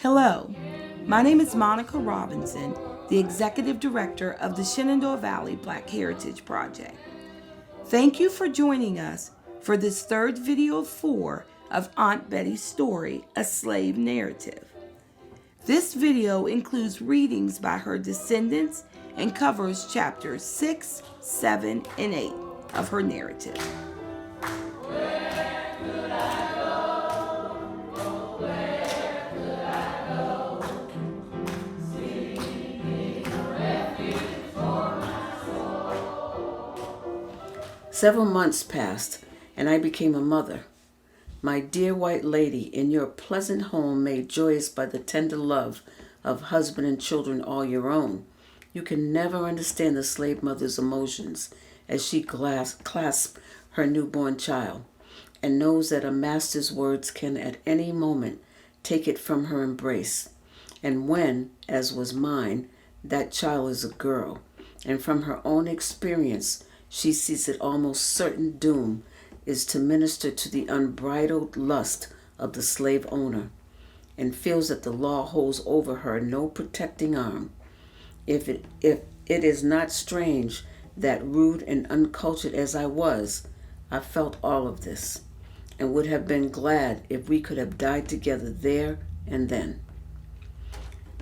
Hello, my name is Monica Robinson, the Executive Director of the Shenandoah Valley Black Heritage Project. Thank you for joining us for this third video of 4 of Aunt Betty's story, A Slave Narrative. This video includes readings by her descendants and covers chapters 6, 7, and 8 of her narrative. Several months passed, and I became a mother. My dear white lady, in your pleasant home made joyous by the tender love of husband and children all your own, you can never understand the slave mother's emotions as she clasps her newborn child and knows that a master's words can at any moment take it from her embrace. And when, as was mine, that child is a girl, and from her own experience she sees it almost certain doom is to minister to the unbridled lust of the slave owner, and feels that the law holds over her no protecting arm. If it is not strange that, rude and uncultured as I was, I felt all of this, and would have been glad if we could have died together there and then.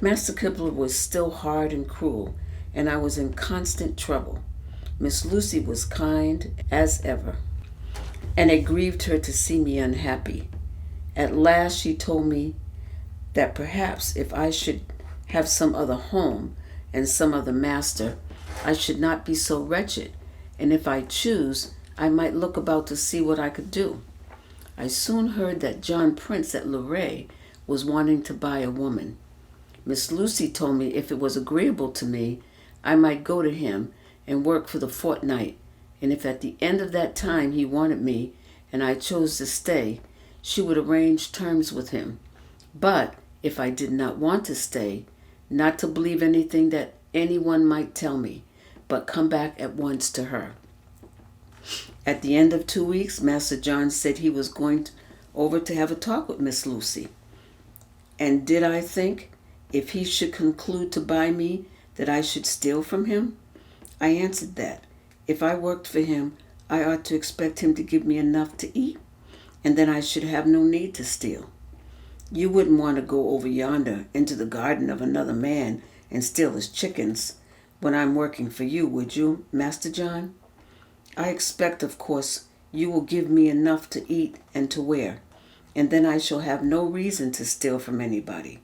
Master Kibble was still hard and cruel, and I was in constant trouble. Miss Lucy was kind as ever, and it grieved her to see me unhappy. At last she told me that perhaps if I should have some other home and some other master, I should not be so wretched, and if I choose, I might look about to see what I could do. I soon heard that John Prince at Luray was wanting to buy a woman. Miss Lucy told me if it was agreeable to me, I might go to him and work for the fortnight, and if at the end of that time he wanted me and I chose to stay, she would arrange terms with him. But if I did not want to stay, not to believe anything that anyone might tell me, but come back at once to her. At the end of 2 weeks, Master John said he was going over to have a talk with Miss Lucy. And did I think, if he should conclude to buy me, that I should steal from him? I answered that, if I worked for him, I ought to expect him to give me enough to eat, and then I should have no need to steal. You wouldn't want to go over yonder into the garden of another man and steal his chickens when I'm working for you, would you, Master John? I expect, of course, you will give me enough to eat and to wear, and then I shall have no reason to steal from anybody.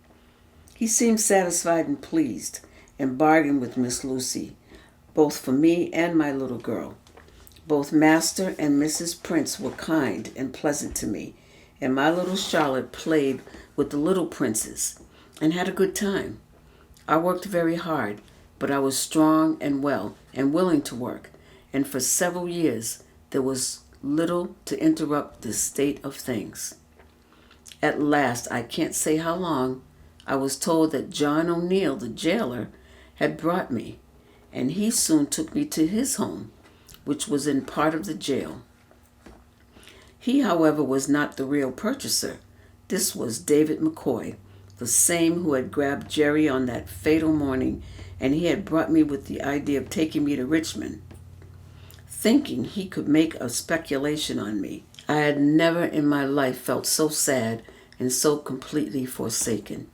He seemed satisfied and pleased, and bargained with Miss Lucy, both for me and my little girl. Both Master and Mrs. Prince were kind and pleasant to me, and my little Charlotte played with the little princes and had a good time. I worked very hard, but I was strong and well and willing to work, and for several years there was little to interrupt this state of things. At last, I can't say how long, I was told that John O'Neill, the jailer, had brought me, and he soon took me to his home, which was in part of the jail. He, however, was not the real purchaser. This was David McCoy, the same who had grabbed Jerry on that fatal morning, and he had brought me with the idea of taking me to Richmond, thinking he could make a speculation on me. I had never in my life felt so sad and so completely forsaken.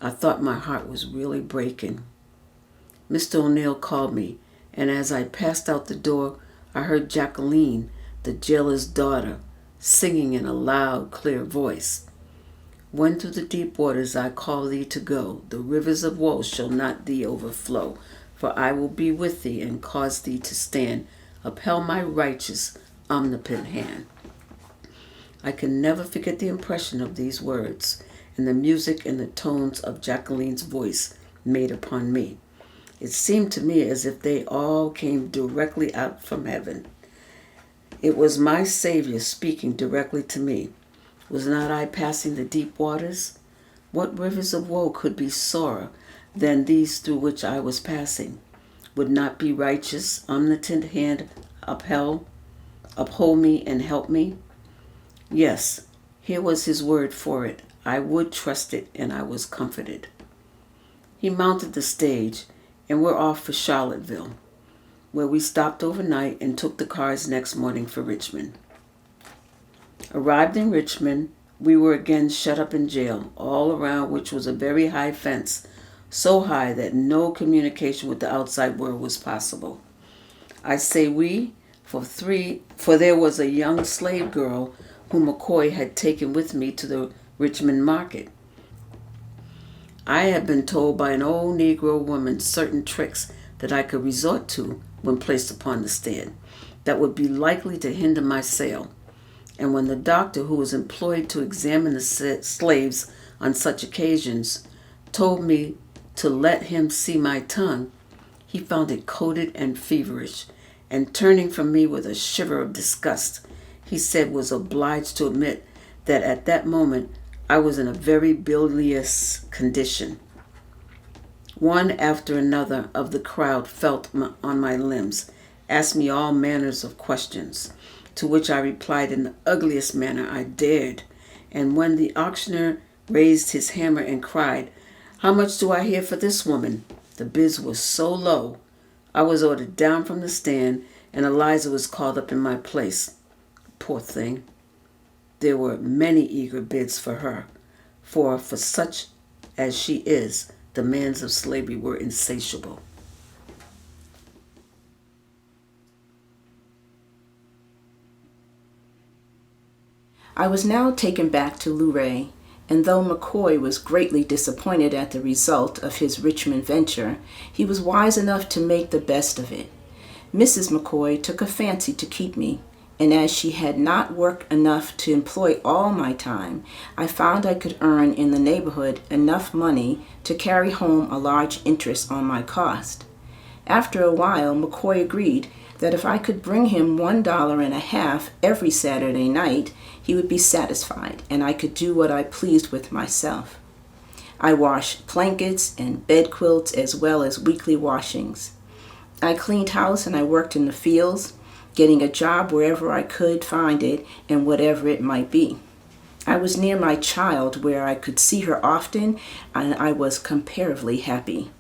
I thought my heart was really breaking. Mr. O'Neill called me, and as I passed out the door, I heard Jacqueline, the jailer's daughter, singing in a loud, clear voice. When through the deep waters I call thee to go, the rivers of woe shall not thee overflow, for I will be with thee and cause thee to stand, upheld my righteous, omnipotent hand. I can never forget the impression of these words, and the music and the tones of Jacqueline's voice made upon me. It seemed to me as if they all came directly out from heaven. It was my Savior speaking directly to me. Was not I passing the deep waters? What rivers of woe could be sorer than these through which I was passing? Would not be righteous, omnipotent hand uphold me and help me? Yes, here was his word for it. I would trust it, and I was comforted. He mounted the stage, and we're off for Charlottesville, where we stopped overnight and took the cars next morning for Richmond. Arrived in Richmond, we were again shut up in jail, all around which was a very high fence, so high that no communication with the outside world was possible. I say we, for there was a young slave girl whom McCoy had taken with me to the Richmond market. I had been told by an old Negro woman certain tricks that I could resort to when placed upon the stand that would be likely to hinder my sale. And when the doctor who was employed to examine the slaves on such occasions told me to let him see my tongue, he found it coated and feverish, and turning from me with a shiver of disgust, he said was obliged to admit that at that moment I was in a very bilious condition. One after another of the crowd felt on my limbs, asked me all manners of questions, to which I replied in the ugliest manner I dared, and when the auctioneer raised his hammer and cried, "How much do I hear for this woman?" the bids was so low, I was ordered down from the stand, and Eliza was called up in my place. Poor thing. There were many eager bids for her, for such as she is, the demands of slavery were insatiable. I was now taken back to Luray, and though McCoy was greatly disappointed at the result of his Richmond venture, he was wise enough to make the best of it. Mrs. McCoy took a fancy to keep me, and as she had not work enough to employ all my time, I found I could earn in the neighborhood enough money to carry home a large interest on my cost. After a while, McCoy agreed that if I could bring him $1.50 every Saturday night, he would be satisfied, and I could do what I pleased with myself. I washed blankets and bed quilts as well as weekly washings. I cleaned house and I worked in the fields, getting a job wherever I could find it and whatever it might be. I was near my child where I could see her often, and I was comparatively happy.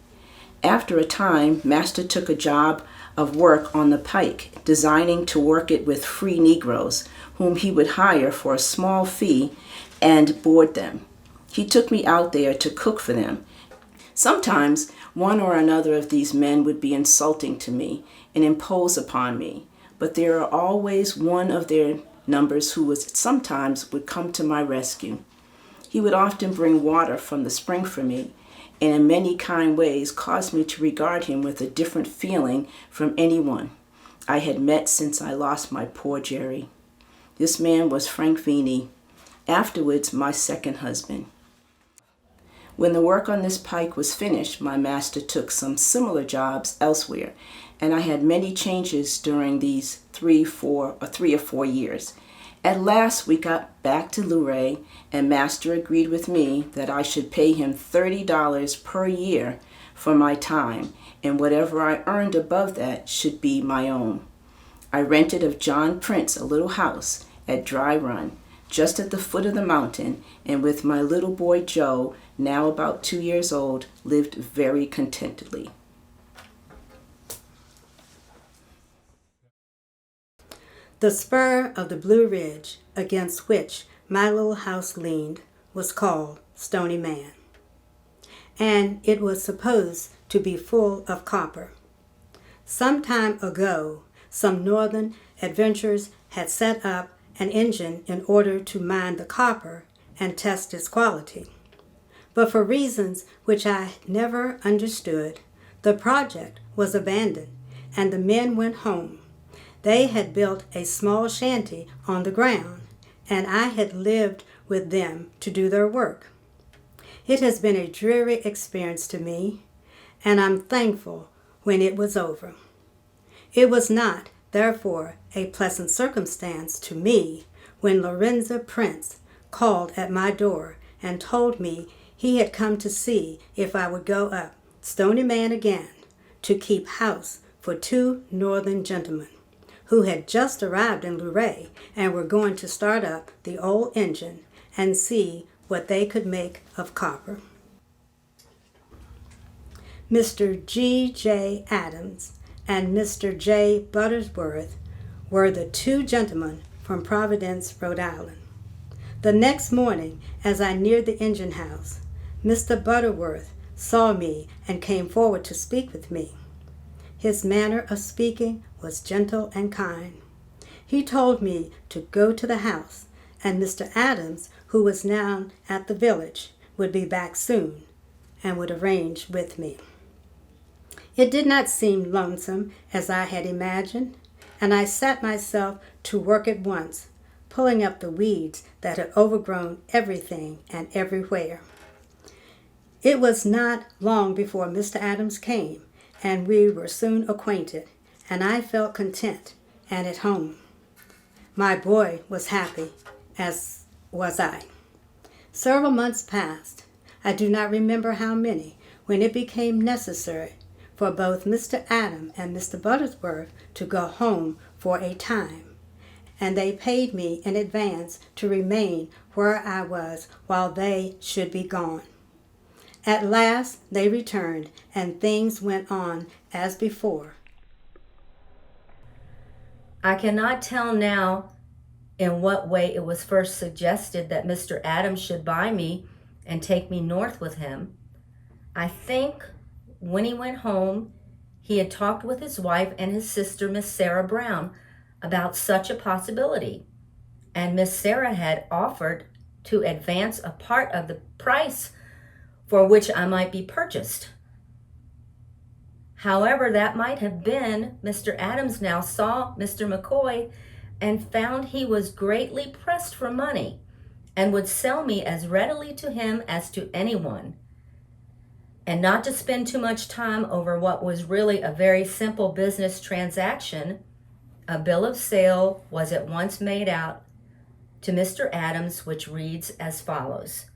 After a time, Master took a job of work on the pike, designing to work it with free Negroes, whom he would hire for a small fee and board them. He took me out there to cook for them. Sometimes one or another of these men would be insulting to me and impose upon me, but there are always one of their numbers who sometimes would come to my rescue. He would often bring water from the spring for me, and in many kind ways caused me to regard him with a different feeling from anyone I had met since I lost my poor Jerry. This man was Frank Veney, afterwards my second husband. When the work on this pike was finished, my master took some similar jobs elsewhere, and I had many changes during these 3 or 4 years. At last we got back to Luray, and Master agreed with me that I should pay him $30 per year for my time, and whatever I earned above that should be my own. I rented of John Prince a little house at Dry Run, just at the foot of the mountain, and with my little boy Joe, now about 2 years old, lived very contentedly. The spur of the Blue Ridge against which my little house leaned was called Stony Man, and it was supposed to be full of copper. Some time ago, some northern adventurers had set up an engine in order to mine the copper and test its quality. But for reasons which I never understood, the project was abandoned, and the men went home. They had built a small shanty on the ground, and I had lived with them to do their work. It has been a dreary experience to me, and I'm thankful when it was over. It was not, therefore, a pleasant circumstance to me when Lorenzo Prince called at my door and told me he had come to see if I would go up Stony Man again to keep house for 2 northern gentlemen who had just arrived in Luray and were going to start up the old engine and see what they could make of copper. Mr. G.J. Adams and Mr. J. Butterworth were the two gentlemen from Providence, Rhode Island. The next morning, as I neared the engine house, Mr. Butterworth saw me and came forward to speak with me. His manner of speaking was gentle and kind. He told me to go to the house, and Mr. Adams, who was now at the village, would be back soon and would arrange with me. It did not seem lonesome as I had imagined, and I set myself to work at once, pulling up the weeds that had overgrown everything and everywhere. It was not long before Mr. Adams came, and we were soon acquainted, and I felt content and at home. My boy was happy, as was I. Several months passed, I do not remember how many, when it became necessary for both Mr. Adam and Mr. Butterworth to go home for a time, and they paid me in advance to remain where I was while they should be gone. At last they returned, and things went on as before. I cannot tell now in what way it was first suggested that Mr. Adams should buy me and take me north with him. I think when he went home, he had talked with his wife and his sister, Miss Sarah Brown, about such a possibility, and Miss Sarah had offered to advance a part of the price for which I might be purchased. However that might have been, Mr. Adams now saw Mr. McCoy and found he was greatly pressed for money and would sell me as readily to him as to anyone. And not to spend too much time over what was really a very simple business transaction, a bill of sale was at once made out to Mr. Adams, which reads as follows: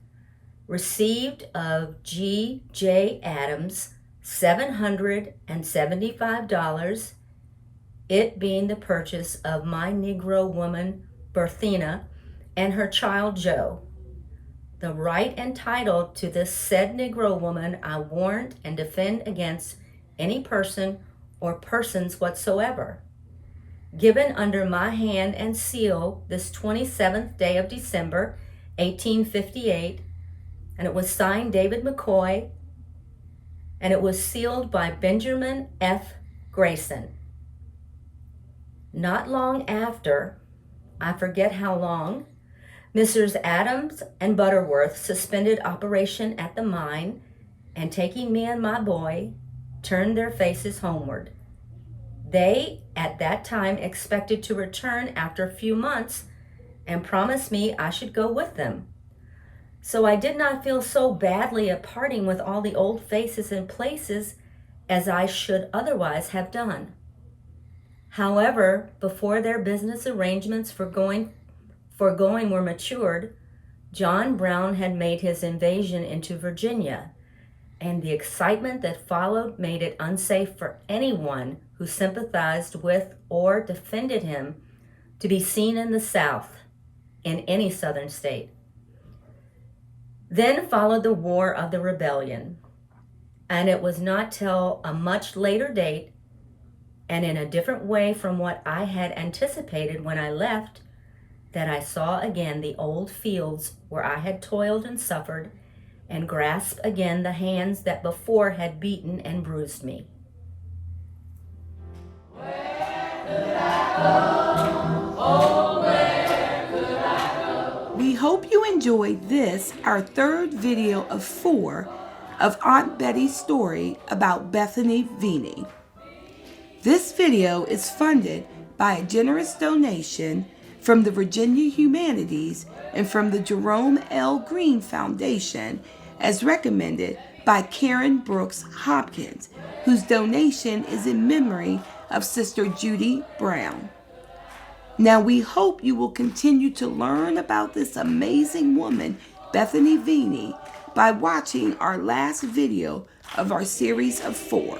Received of G.J. Adams, $775, it being the purchase of my Negro woman, Bethany, and her child, Joe. The right and title to this said Negro woman I warrant and defend against any person or persons whatsoever. Given under my hand and seal this 27th day of December, 1858, and it was signed David McCoy, and it was sealed by Benjamin F. Grayson. Not long after, I forget how long, Messrs. Adams and Butterworth suspended operation at the mine, and taking me and my boy, turned their faces homeward. They, at that time, expected to return after a few months and promised me I should go with them. So I did not feel so badly at parting with all the old faces and places as I should otherwise have done. However, before their business arrangements for going were matured, John Brown had made his invasion into Virginia, and the excitement that followed made it unsafe for anyone who sympathized with or defended him to be seen in the South, in any Southern state. Then followed the War of the Rebellion, and it was not till a much later date, and in a different way from what I had anticipated when I left, that I saw again the old fields where I had toiled and suffered, and grasped again the hands that before had beaten and bruised me. We hope you enjoyed this, our third video of 4 of Aunt Betty's story about Bethany Veney. This video is funded by a generous donation from the Virginia Humanities and from the Jerome L. Green Foundation, as recommended by Karen Brooks Hopkins, whose donation is in memory of Sister Judy Brown. Now we hope you will continue to learn about this amazing woman, Bethany Veney, by watching our last video of our series of 4.